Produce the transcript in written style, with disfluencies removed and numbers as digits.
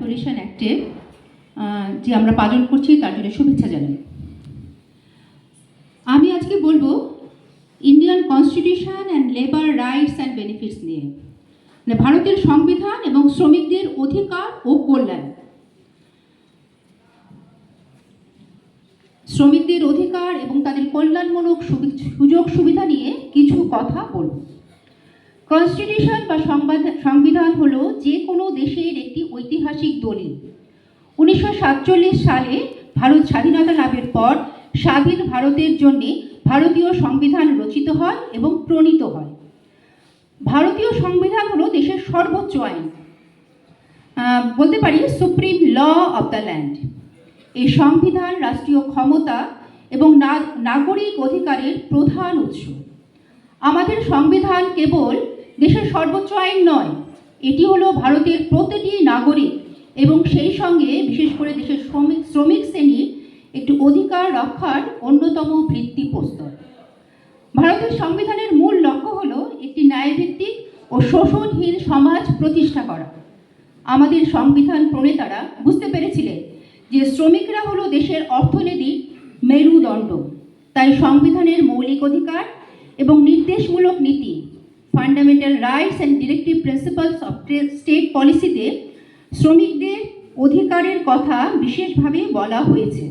Abolition অ্যাক্টে যে আমরা পালন করছি তার জন্য শুভেচ্ছা জানাই। আমি আজকে বলবো Indian constitution and labour rights and benefits নিয়ে, মানে ভারতের সংবিধান এবং শ্রমিকদের অধিকার ও কল্যাণ। শ্রমিকদের অধিকার এবং তাদের কল্যাণমূলক সুযোগ সুবিধা নিয়ে কিছু কথা বলব। কনস্টিটিউশন বা সংবিধান হলো যে কোনো দেশের একটি ঐতিহাসিক দলিল। 1947 সালে ভারত স্বাধীনতা লাভের পর স্বাধীন ভারতের জন্যে ভারতীয় সংবিধান রচিত হয় এবং প্রণীত হয়। ভারতীয় সংবিধান হলো দেশের সর্বোচ্চ আইন, বলতে পারি supreme law of the land. এই সংবিধান রাষ্ট্রীয় ক্ষমতা এবং নাগরিক অধিকারের প্রধান উৎস। আমাদের সংবিধান কেবল দেশের সর্বোচ্চ আইন নয়, এটি হলো ভারতের প্রতিটি নাগরিক এবং সেই সঙ্গে বিশেষ করে দেশের শ্রমিক শ্রেণীর একটি অধিকার রক্ষার অন্যতম ভিত্তিপ্রস্তর। ভারতের সংবিধানের মূল লক্ষ্য হলো একটি ন্যায়ভিত্তিক ও শোষণহীন সমাজ প্রতিষ্ঠা করা। আমাদের সংবিধান প্রণেতারা বুঝতে পেরেছিলেন যে শ্রমিকরা হলো দেশের অর্থনীতির মেরুদণ্ড। তাই সংবিধানের মৌলিক অধিকার এবং নির্দেশমূলক নীতি, fundamental rights and directive principles of state পলিসিতে শ্রমিকদের অধিকারের কথা বিশেষভাবে বলা হয়েছে।